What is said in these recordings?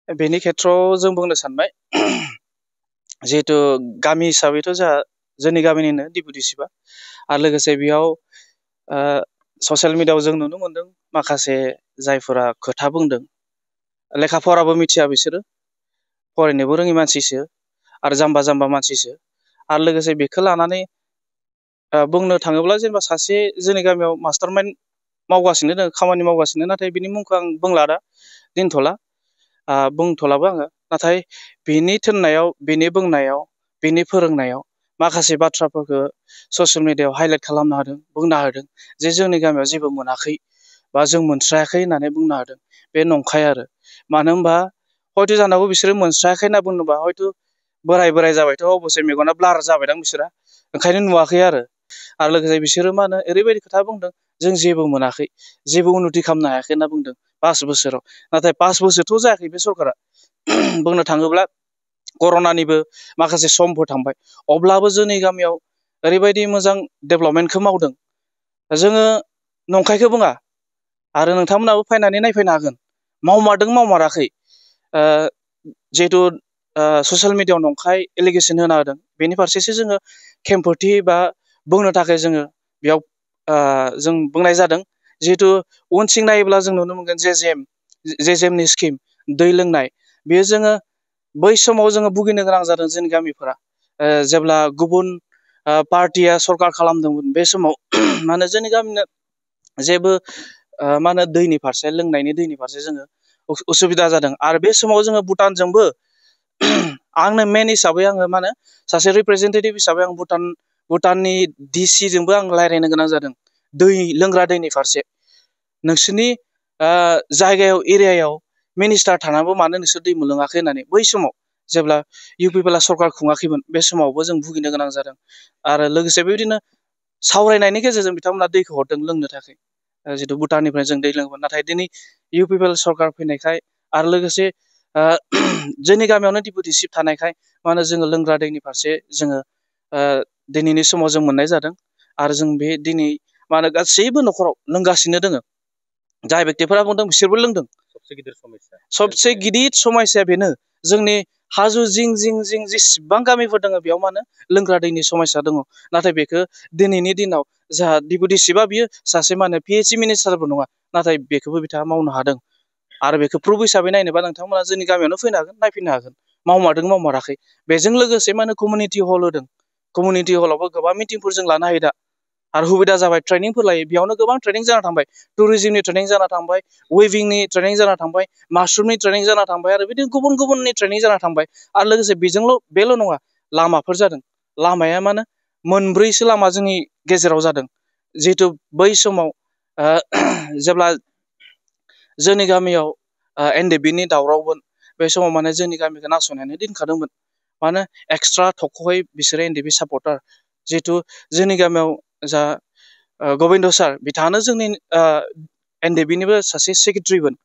बेनि खेथ्रआव जों बुंनो सानबाय जिहेतु गामि हिसाबैथ' जोंनि गामिनिनो डिपुटि चिफआ आरो लोगोसे बेयाव ससियेल मिडियाआव जों नुनो मोनदों माखासे जायफोरा खोथा बुंदों लेखा फराबो मिथिया बिसोरो फरायनोबो रोङि मानसिसो आरो जाम्बा जाम्बा मानसिसो आरो लोगोसे बेखौ लानानै बुंनो थाङोब्ला जेनेबा सासे जोंनि गामियाव मास्टारमाइन्ड मावगासिनो दङ खामानि मावगासिनो नाथाय बिनि मुंखौ आं बुंला दा दोनथ'ला बुंथ'लाबो आङो नाथाय बिनि थोननायाव बिनि बुंनायाव बिनि फोरोंनायाव माखासे बाथ्राफोरखौ ससियेल मिडियाआव हाइलाइट खालामनो होदों बुंना होदों जे जोंनि गामियाव जेबो मोनाखै बा जों मोनस्रायाखै होननानै बुंनो हादों बे नंखाय आरो मानो होनबा हयथ' जानांगौ बिसोरो मोनस्रायाखै होनना बुंनोबा हयथ' बोराय जाबायथ' अबसे मेगना ब्लार जाबायदां बिसोरा ओंखायनो नुवाखै आरो लोगोसे बिसोरो मा होनो ओरैबायदि खोथा बुंदों जों जेबो मोनाखै जेबो उन्नति खालामनो हायाखै होनना बुंदों 5 बोसोराव नाथाय 5 बोसोरथ' जायाखै बे सरकारा बुंनो थाङोब्ला कर'नानिबो माखासे समफोर थांबाय अब्लाबो जोंनि गामियाव ओरैबायदि मोजां डेभेलपमेन्टखौ मावदों जोङो नंखायखौ बुङा आरो नोंथांमोनाबो फैनानै नायफैनो हागोन मावमारदों मावमाराखै जिहेतु ससियेल मिडियाआव नंखाय एलिगेसन होना होदों बेनि फारसेसो जोङो खेमफोरथि बा बुंनो थाखाय जोङो बेयाव जों बुंनाय जादों जिहेतु उनथिं नायोब्ला जों नुनो मोनगोन जेजेमनि स्किम दै लोंनाय बेयो जोङो बै समाव जोङो भुगिनो गोनां जादों जोंनि गामिफोरा जेब्ला गुबुन पार्टिया सरकार खालामदोंमोन बे समाव मा होनो जोंनि गामिनो जेबो मा होनो दैनि फारसे लोंनायनि दैनि फारसे जोङो उसुबिदा जादों आरो बे समाव जोङो भुटानजोंबो आंनो मेन हिसाबै आङो मा होनो सासे रिप्रेजेन्टेटिभ हिसाबै आं भुटाननि डिसिजोंबो आं रायज्लायनो गोनां जादों दै लोंग्रा दैनि फारसे नोंसोरनि जायगायाव एरियायाव मिनिस्टार थानानैबो मानो नोंसोर दै मोनलोङाखै होननानै बै समाव जेब्ला इउ पि पि एल आ सरकार खुङाखैमोन बे समावबो जों भुगिनो गोनां जादों आरो लोगोसे बेबायदिनो सावरायनायनि गेजेरजों बिथांमोना दैखौ हरदों लोंनो थाखाय जितु भुटाननिफ्राय जों दै लोंगोन नाथाय दिनै इउ पि पि एल सरकार फैनायखाय आरो लोगोसे जोंनि गामियावनो डिपुटि चिफ थानायखाय मा होनो जोङो लोंग्रा दैनि फारसे जोङो दिनैनि समाव जों मोननाय जादों आरो जों बे दिनै मा होनो गासैबो न'खराव लोंगासिनो दोङो जाय बेक्तिफोरा बुंदों बिसोरबो लोंदों सबसे गिदिर समस्या बेनो जोंनि हाजो जिं जिं जिं जेसेबां गामिफोर दङ बेयाव मा होनो लोंग्रा दैनि समस्या दङ नाथाय बेखौ दिनैनि दिनाव जोंहा डिपुटि चिफआ बियो सासे मा होनो PHC मिनिस्टारबो नङा नाथाय बेखौबो बिथाङा मावनो हादों आरो बेखौ प्रुफ हिसाबै नायनोबा नोंथांमोना जोंनि गामियावनो फैनो हागोन नायफैनो हागोन मावमारदों मावमाराखै बेजों लोगोसे मा होनो कमिउनिटि हल होदों कमिउनिटि हलावबो गोबां मिटिंफोर जों लानो हायो दा आरो सुबिदा जाबाय ट्रेनिंफोर लायो बेयावनो गोबां ट्रेनिं जाना थांबाय टुरिजिमनि ट्रेनिं जाना थांबाय वेभिंनि ट्रेनिं जाना थांबाय माशरुमनि ट्रेनिं जाना थांबाय आरो बिदिनो गुबुन गुबुननि ट्रेनिं जाना थांबाय आरो लोगोसे बेल' नङा लामाफोर जादों लामाया मा होनो मोनब्रैसो लामा जोंनि गेजेराव जादों जिहेतु बै समाव जेब्ला जोंनि गामियाव NDP नि दावरावमोन बे समाव माने जोंनि गामिखौ नासयनानै दोनखादोंमोन माने एक्सट्रा थख'यै बिसोरो NDP सापर्टार जिहेतु जोंनि गामियाव जा गबिन्द सार बिथाङानो जोंनि NDP निबो सासे सेक्रेटारिमोन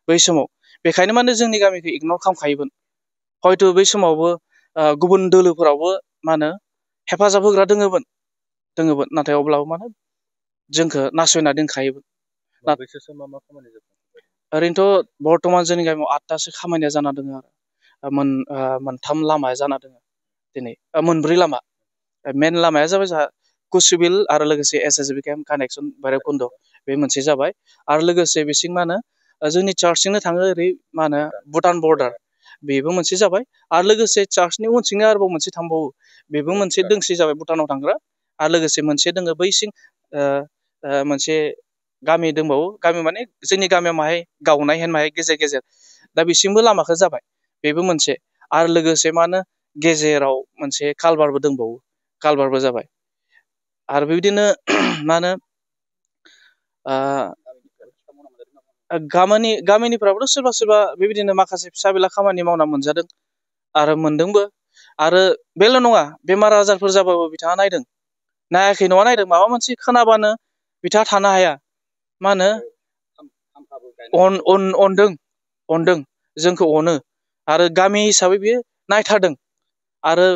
बै समाव बेखायनो माने जोंनि गामिखौ इगनर खालामखायोमोन हयथ' बै समावबो गुबुन दोलोफोरावबो मा होनो हेफाजाब होग्रा दोङोमोन नाथाय अब्लाबो माने जोंखौ नासयना दोनखायोमोन ओरैनोथ' बर्थमान जोंनि गामियाव 8टासो खामानिया जाना दङ आरो मोनथाम लामाया जाना दङ दिनै मोनब्रै लामा मेन लामाया जाबाय जोंहा कुसुबिल आरो लोगोसे SSB केम्प कानेक्सन भैरबकुन्द बे मोनसे जाबाय आरो लोगोसे बिसिं मा होनो जोंनि चार्चजोंनो थाङो ओरै मा होनो भुटान बर्डार बेबो मोनसे जाबाय आरो लोगोसे चार्चनि उनथिंनो आरोबाव मोनसे थांबावो बेबो मोनसे दोंसे जाबाय भुटानाव थांग्रा आरो लोगोसे मोनसे दोङो बैसिं मोनसे गामि दंबावो गामि माने जोंनि गामियाव माहाय गावनाय हेन माहाय गेजेर गेजेर दा बिसिमबो लामाखौ जाबाय बेबो मोनसे आरो लोगोसे मा होनो गेजेराव मोनसे कालबारबो दंबावो कालबारबो जाबाय आरो बेबायदिनो मा होनो गामिनिफ्राबोथ' सोरबा सोरबा बेबायदिनो माखासे फिसा बेला खामानि मावना मोनजादों आरो मोनदोंबो आरो बेल' नङा बेमार आजारफोर जाबाबो बिथाङा नायदों नायाखै नङा नायदों माबा मोनसे खोनाबानो बिथाङा थानो हाया मा होनो अनदों जोंखौ अनो आरो गामि हिसाबै बियो नायथारदों आरो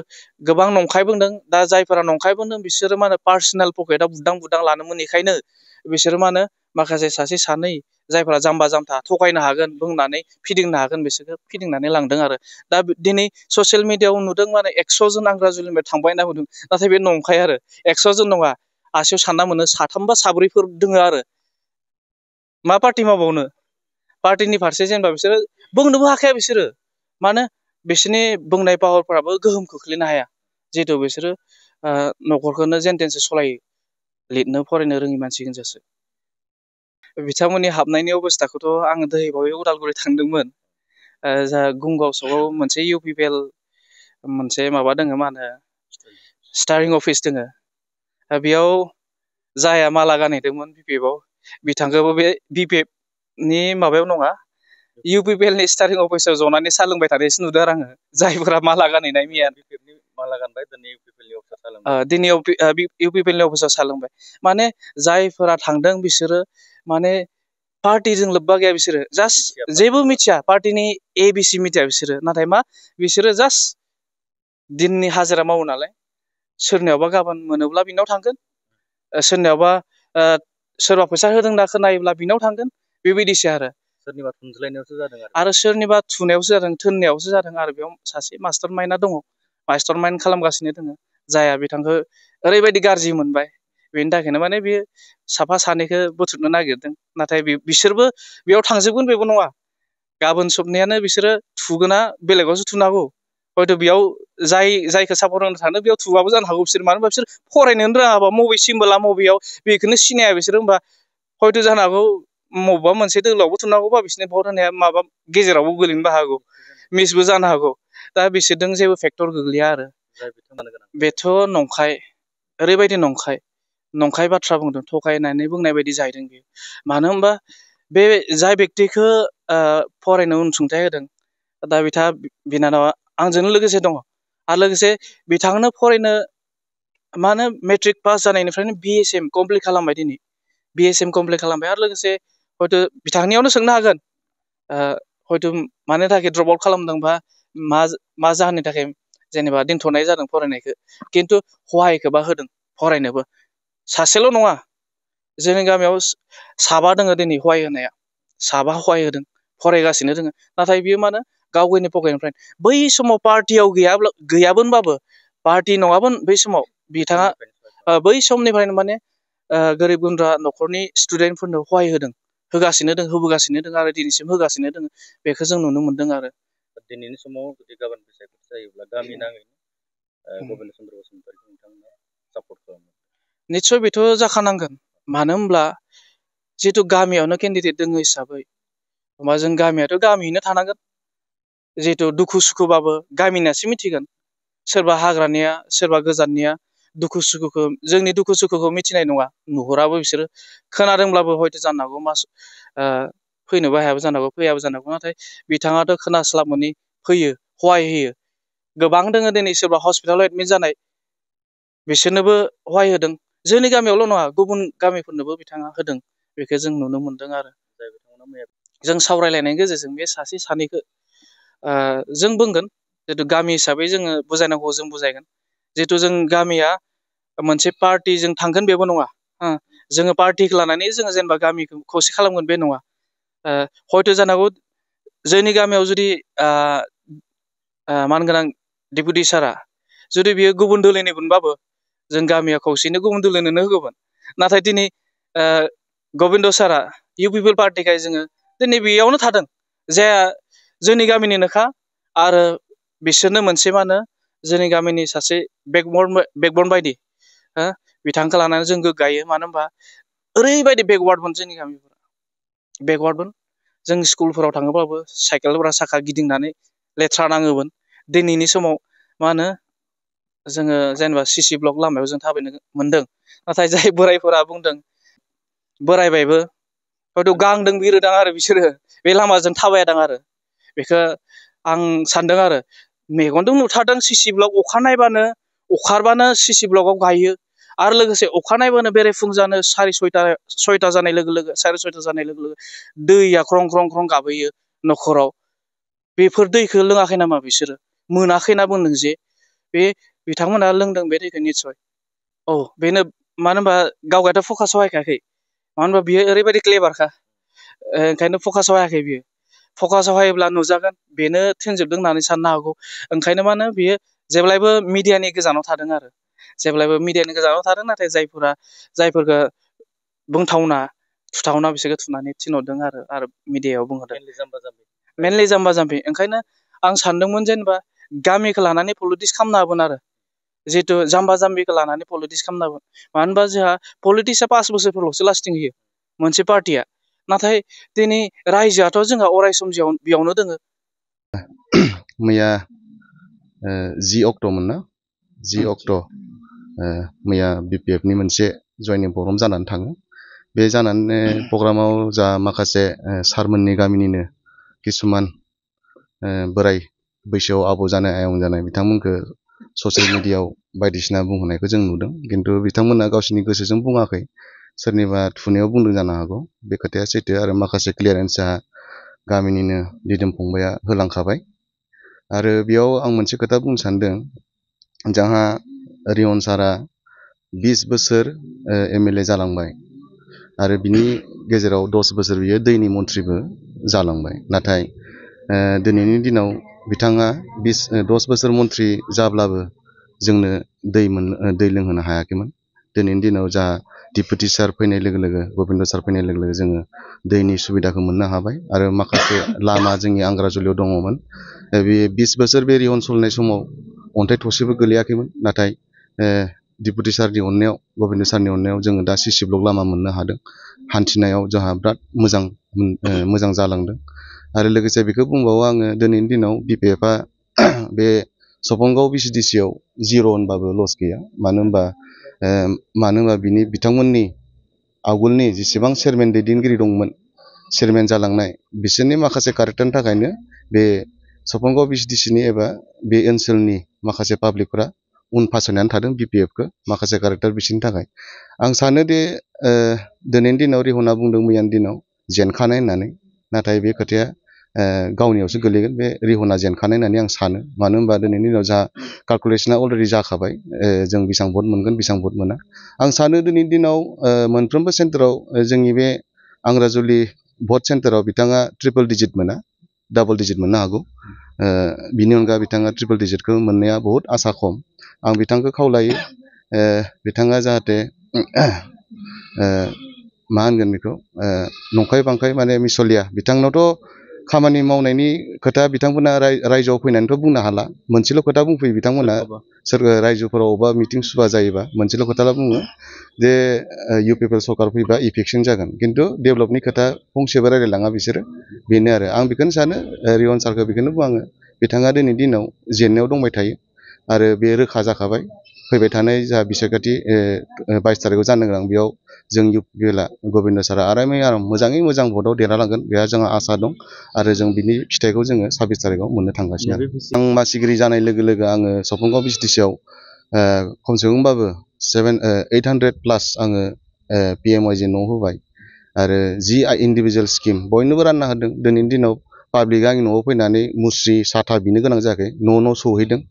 गोबां नंखाय बुंदों। दा जायफोरा नंखाय बुंदों बिसोरो मा होनो पार्सनेल पकेटाव बुदां बुदां लानो मोनैखायनो बिसोरो मा होनो माखासे सासे सानै जायफोरा जाम्बा जाम्था थगायनो हागोन बुंनानै फिदिंनो हागोन बिसोरखौ फिदिंनानै लांदों आरो। दा दिनै ससियेल मिडियाआव नुदों माने 100 जन आंग्रा जुलिनिफ्राय थांबाय होनना बुंदों। नाथाय बे नंखाय आरो 100 जन नङा, आसियाव सानना मोनो 3 बा 4फोर दोङो आरो। मा पार्टि मावबावनो पार्टिनि फारसे जेनेबा बिसोरो बुंनोबो हाखाया बिसोरो, मानो बिसोरनि बुंनाय पावारफोराबो गोहोम खोख्लैनो हाया जिहेथु बिसोरो न'खरखौनो जेन तेनसो सलायो, लिरनो फरायनो रोङि मानसि गोनजासो। बिथांमोननि हाबनायनि अबस्थाखौथ' आङो दोहै बावै उदालगुरि थांदोंमोन। जा गुंगाव सकआव मोनसे UPPL मोनसे माबा दोङो, मा होनो स्टारिं अफिस दोङो। बेयाव जाया माला गानहैदोंमोन BPF बिथांखौबो बे BPFनि माबायाव नङा, UPPLनि स्टारिं अफिसाव जनानै साहा लोंबाय थानायसो नुदों आरो आङो। जायफोरा माला गानहैनाय मैया BPFनि माला गानबाय दिनै UPPLनि अफिसाव साहा लोंबाय। दिनै UPPLनि अफिसाव साहा लोंबाय। माने जायफोरा थांदों बिसोरो माने पार्टिजों लोब्बा गैया, बिसोरो जास्ट जेबो मिथिया, पार्टिनि ABC मिथिया बिसोरो। नाथाय मा बिसोरो जास्ट दिननि हाजिरा मावो नालाय, सोरनियावबा गाबोन मोनोब्ला बिनाव थांगोन, सोरनियावबा सोरबा फैसा होदों होनना खोनायोब्ला बिनाव थांगोन, बेबायदिसो आरो। सोरनिबा थुनज्लायनायावसो जादों आरो सोरनिबा थुनायावसो जादों, थोननायावसो जादों आरो। बेयाव सासे मास्टार माइन्डआ दङ, मास्टार माइन्ड खालामगासिनो दङ, जाया बिथांखौ ओरैबायदि गाज्रि मोनबाय। बेनि थाखायनो माने बे साफा सानैखौ बुथुमनो नागिरदों। नाथाय बिसोरबो बेयाव थांजोबगोन बेबो नङा। गाबोन सबनियानो बिसोरो थुगोना बेलेगावसो थुनो हागौ। हयथ' बेयाव जायखौ सापर्ट होनो थानो बेयाव थुबाबो जानो हागौ बिसोर। मानो होनबा बिसोर फरायनोनो रोङाबा मबे सिम्बोला मबेयाव बेखौनो सिनाया बिसोरो। होमबा हयथ' जानो हागौ मबेबा मोनसे दोलोआवबो थुनो हागौबा बिसोरनि भट होनाया माबा गेजेरावबो गोलैनोबो हागौ, मिसबो जानो हागौ। दा बिसोरजों जेबो फेक्टर गोग्लैया आरो। बेथ' नंखाय, ओरैबायदि नंखाय बाथ्रा बुंदों, थगायनानै बुंनाय बायदि जाहैदों बेयो। मानो होनबा बे जाय बेक्तिखौ फरायनो अनसुंथाइ होदों, दा बिनानावा आंजोंनो लोगोसे दङ। आरो लोगोसे बिथांनो फरायनो मा होनो मेट्रिक पास जानायनिफ्रायनो BSM कमप्लिट खालामबाय, दिनै BSM कमप्लिट खालामबाय। आरो लोगोसे हयथ' बिथांनियावनो सोंनो हागोन, हयथ' मानो थाखाय द्रप आउट खालामदोंबा मा जाहोननि थाखाय जेनेबा दोनथ'नाय जादों फरायनायखौ। खिन्थु सहायखौबा होदों फरायनोबो। सासेल' नङा, जोंनि गामियाव 7 दङ दिनै सहाय होनाया, 7 सहाय होदों, फरायगासिनो दङ। नाथाय बियो मानो गाव गावनि पकेटनिफ्राय बै समाव पार्टियाव गैयाबोनबाबो, पार्टि नङाबोन बै समाव बिथाङा बै समनिफ्रायनो माने गोरिब गुन्द्रा न'खरनि स्टुडेन्टफोरनो सहाय होगासिनो दं, होबोगासिनो दं आरो दिनैसिम होगासिनो दङ। बेखौ जों नुनो मोनदों आरो। दिनैनि समाव जुदि गाबोन बिसायख'थि जायोब्ला गामि नाङैनो गबिन्द चन्द्र बसुमतारीखौ नोंथांमोना सापर्ट खालामो? निस्सय बेथ' जाखानांगोन। मानो होनब्ला जिहेतु गामियावनो केन्डिडेट दङ हिसाबै, होमबा जों गामियाथ' गामियैनो थानांगोन। जिहेतु दुखु सुखुबाबो गामिनियासो मिथिगोन, सोरबा हाग्रानिया सोरबा गोजाननिया दुखु सुखुखौ, जोंनि दुखु सुखुखौ मिथिनाय नङा, नुहुराबो बिसोरो। खोनादोंब्लाबो हयथ' जानो हागौ फैनोबो हायाबो जानो हागौ, फैयाबो जानो हागौ। नाथाय बिथाङाथ' खोनास्लाब मोनै फैयो, सहाय होयो। गोबां दङ दिनै सोरबा हस्पिटालाव एडमिट जानाय, बिसोरनोबो सहाय होदों। जोंनि गामियावल' नङा, गुबुन गामिफोरनोबो बिथाङा होदों। बेखौ जों नुनो मोनदों आरो। जों सावरायलायनायनि गेजेरजों बे सासे सानैखौ जों बुंगोन, जिहेतु गामि हिसाबै जोङो बुजायनांगौ, जों बुजायगोन। जिहेतु जों गामिया मोनसे पार्टिजों थांगोन बेबो नङा, जोङो पार्टिखौ लानानै जोङो जेनेबा गामिखौ खौसे खालामगोन बे नङा। हयथ' जानो हागौ जोंनि गामियाव जुदि मानगोनां डेपुटि सारआ जुदि बियो गुबुन दोलोनि मोनबाबो जों गामिया खौसेनो गुबुन दोलोनोनो होगौमोन। नाथाय दिनै गबिन्द सारआ UPPL पार्टिखाय जोङो दिनै बेयावनो थादों, जायहा जोंनि गामिनिनोखा। आरो बिसोरनो मोनसे मा होनो जोंनि गामिनि सासे बेकबन बायदि, बिथांखौ लानानै जों गोग्गायो। मानो होनबा ओरैबायदि बेकवार्डमोन जोंनि गामिफोरा, बेकवार्डमोन। जों स्कुलफोराव थाङोब्लाबो साइकेलफोरा साखा गिदिंनानै लेथ्रा नाङोमोन। दिनैनि समाव मा होनो जोङो जेनेबा CC ब्लक लामायाव जों थाबायनो मोनदों। नाथाय जाय बोरायफोरा बुंदों, बोरायबायबो हयथ' गांदों बिरोदां आरो बिसोरो बे लामाजों थाबायादां आरो। बेखौ आं सानदों आरो मेगनजों नुथारदों। CC ब्लक अखारबानो CC ब्लकआव गायो। आरो लोगोसे अखा नायबानो बेरेफुंजानो 6:30 जानाय लोगो लोगो 6:30 जानाय लोगो लोगो दैया ख्रं ख्रं ख्रं गाबहैयो न'खराव। बेफोर दैखौ लोङाखै नामा बिसोरो? मोनाखै होनना बुंदों जे बे बिथांमोना लोंदों बे दैखौ निस्सय औ बेनो मानो होनबा गावगाथ' फकास हायाखै मानो होनबा बियो ओरैबायदि क्लेभारखा ओंखायनो फकास हायाखै बियो फकास हायोब्ला नुजागोन बेनो थोनजोबदों होननानै साननो हागौ ओंखायनो मा होनो बियो जेब्लायबो मिडियानि गोजानाव थादों आरो जेब्लायबो मिडियानि गोजानाव थादों नाथाय जायफोरखौ बुंथावना थुथावना बिसोरखौ थुनानै थिनहरदों आरो मिडियायाव बुंहरदों मेनलि जाम्बा जाम्बि मेनलि जाम्बा जाम्बि ओंखायनो आं सानदोंमोन जेनेबा गामिखौ लानानै पलिटिक्स खालामनो हागोन आरो जिहेतु जाम्बा जाम्बिखौ लानानै पलिटिक्स खालामनो हागोन मानो होनबा जोंहा पलिटिक्सआ 5 बोसोरफोरल'सो लास्टिं होयो मोनसे पार्टिया नाथाय दिनै रायजोआथ' जोंहा अराय सम बेयावनो दोङो मैया 10 अक्ट'मोन ना 10 अक्ट' मैया BPFनि मोनसे जयनिं प्रग्राम जानानै थाङो बे जानानै प्रग्रामाव जा माखासे सारमोननि गामिनिनो किसुमान बोराय बैसोआव आबौ जानाय आयं जानाय बिथांमोनखौ ससियेल मिडियायाव बायदिसिना बुंहोनायखौ जों नुदों खिन्थु बिथांमोना गावसोरनि गोसोजों बुङाखै सोरनिबा थुनायाव बुंदों जानो हागौ बे खोथाया सैथो आरो माखासे क्लियारेन्सा गामिनिनो दिदोम फंबाया होलांखाबाय आरो बेयाव आं मोनसे खोथा बुंनो सानदों जोंहा रिहन सारा 20 बोसोर MLA जालांबाय आरो बिनि गेजेराव 10 बोसोर बियो दैनि मन्थ्रिबो जालांबाय नाथाय दिनैनि दिनाव बिथाङा 10 बोसोर मन्थ्रि जाब्लाबो जोंनो दै लोंहोनो हायाखैमोन दिनैनि दिनाव जा डिपुटि सार फैनाय लोगो लोगो गबिन्द सार फैनाय लोगो लोगो जोङो दैनि सुबिदाखौ मोननो हाबाय आरो माखासे लामा जोंनि आंग्राजुलियाव दङमोन बे 20 बोसोर बे रिहन सलिनाय समाव अन्थाइ थरसेबो गोलैयाखैमोन नाथाय डिपुटि सारनि अननायाव गबिन्द सारनि अननायाव जोङो दा CC ब्लक लामा मोननो हादों हान्थिनायाव जोंहा बिराद मोजां जालांदों आरो लोगोसे बेखौ बुंबावो आङो दिनैनि दिनाव BPFआ बे सपनगाव BCDCआव 0 होनबाबो लस गैया मानो होनबा बिथांमोननि आवगोलनि जेसेबां चेयारमेन दैदेनगिरि दंमोन चेयारमेन जालांनाय बिसोरनि माखासे कारेक्टारनि थाखायनो बे सपनगाव BCDCनि एबा बे ओनसोलनि माखासे पाब्लिकफोरा उन फासयनानै थादों BPFखौ माखासे कारेक्टार बिसोरनि थाखाय आं सानो दि दिनैनि दिनाव रिहना बुंदों मैयानि दिनाव जेनखानाय होननानै नाथाय बे खोथाया गावनियावसो गोलैगोन बे रिहना जेनखानाय होननानै आं सानो मानो होनबा दिनैनि दिनाव जा कालकुलेसना अलरेडि जाखाबाय जों बेसेबां भट मोनगोन बेसेबां भट मोना आं सानो दिनैनि दिनाव मोनफ्रोमबो सेन्टाराव जोंनि बे आंग्राजुलि भट सेन्टाराव बिथाङा ट्रिपल डिजिट मोना डाबल डिजिट मोननो हागौ बिनि अनगा बिथाङा ट्रिपल डिजिटखौ मोननाया बहुत आसा खम आं बिथांखौ खावलायो बिथाङा जाहाथे मा होनगोन बेखौ नंखाय बांखाय माने मिसलिया बिथांनावथ' खामानि मावनायनि खोथा बिथांमोना रायजोआव फैनानैथ' बुंनो हाला मोनसेल' खोथा बुंफैयो बिथांमोना रायजोफोराव अबेबा मिटिं सुबा जायोबा मोनसेल' खोथाल' बुङो जे UPPL सरकार फैबा इफेक्सन जागोन खिन्थु डेभेलपनि खोथा फंसेबो रायलायलाङा बिसोरो बेनो आरो आं बेखौनो सानो रिहन सारखौ बेखौनो बुङो आङो बिथाङा दिनैनि दिनाव जेननायाव दंबाय थायो आरो बे रोखा जाखाबाय फैबाय थानाय जा बिसायख'थि 22 तारिखआव जानो गोनां बेयाव जों UPPLआ गबिन्द सारा आरामै मोजाङै मोजां भटआव देरहालांगोन बेहा जोंहा आसा दं आरो जों बिनि फिथाइखौ जोङो 26 तारिखआव मोननो थांगासिनो आरो आं मासिगिरि जानाय लोगो लोगो आङो सपनगाव BCDCआव खमसे खमबाबो 800 प्लास आङो PMYJ न' होबाय आरो 10 इन्डिभिजुवेल स्किम बयनोबो रानना होदों दिनैनि दिनाव पाब्लिकआ आंनि न'आव फैनानै मुस्रि साथा बिनो गोनां जायाखै न' सौहैदों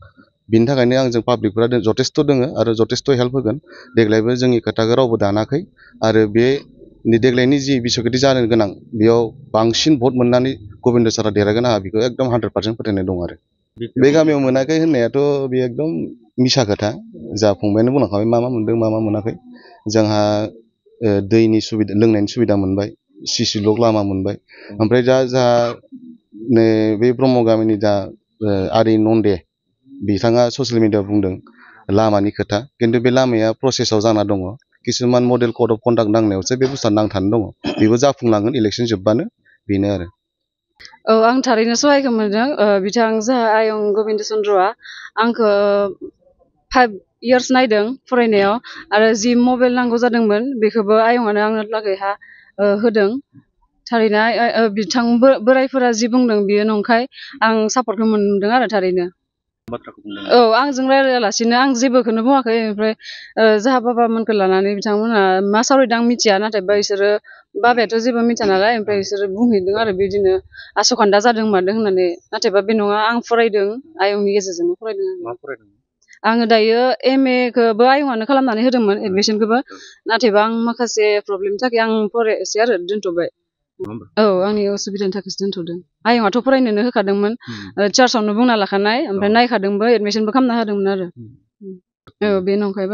बिनि थाखायनो आंजों पाब्लिकफोरा जथेस्थ' दोङो आरो जथेस्थ' हेल्प होगोन देग्लायबो जोंनि खोथाखौ रावबो दानाखै आरो बे देग्लायनि जि बिसायख'थि जानो गोनां बेयाव बांसिन भट मोननानै गबिन्द सारा देरहागोन आंहा बेखौ एकदम 100% फोथायनाय दं आरो बे गामियाव मोनाखै होननायाथ' बे एकदम मिसा खोथा जा फंबायानो बुंलांखाबाय मा मोनदों मा मोनाखै जोंहा दैनि सुबिदा लोंनायनि सुबिदा मोनबाय CC ब्लक लामा मोनबाय ओमफ्राय दा जोंहा बे ब्रह्म गामिनि दा आदै नन्दे बिथाङा ससियेल मिडियाआव बुंदों लामानि खोथा खिन्थु बे लामाया प्रसेसआव जाना दङ किसुमान मडेल कड अफ कन्डाक्ट नांनायावसो बे बुस्थुआ नांथानो दङ बेबो जाफुंलांगोन इलेक्सन जोबबानो बेनो आरो औ आं थारैनो सहायखौ मोनदों बिथां जोंहा आयं गबिन्द चन्द्रआ आंखौ 5 इयार्स नायदों फरायनायाव आरो जि मबाइल नांगौ जादोंमोन बेखौबो आयंआनो आंनो लागैहा होदों थारैनो बिथां बोरायफोरा जि बुंदों बियो नंखाय आं सापर्टखौ मोनदों आरो थारैनो औ आंजों रायलायालासिनो आं जेबोखौनो बुङाखै ओमफ्राय जोंहा बाबामोनखौ लानानै बिथांमोनहा मा सावरायदों आं मिथिया नाथाय बिसोरो बाबायाथ' जेबो मिथिया नालाय ओमफ्राय बिसोरो बुंहैदों आरो बिदिनो आसखान्दा जादों मादों होननानै नाथायबा बे नङा आं फरायदों आयंनि गेजेरजोंनो फरायदों आङो दायो MA खौबो आयंआनो खालामनानै होदोंमोन एडमिसनखौबो नाथायबा आं माखासे प्रब्लेमनि थाखाय आं फरायासै आरो दोनथ'बाय औ आंनि उसुबिदानि थाखायसो दोनथ'दों आयंआथ' फरायनोनो होखादोंमोन चार्चआवनो बुंना लाखानाय ओमफ्राय नायखादोंबो एडमिसनबो खालामना होदोंमोन आरो औ बे नंखायबा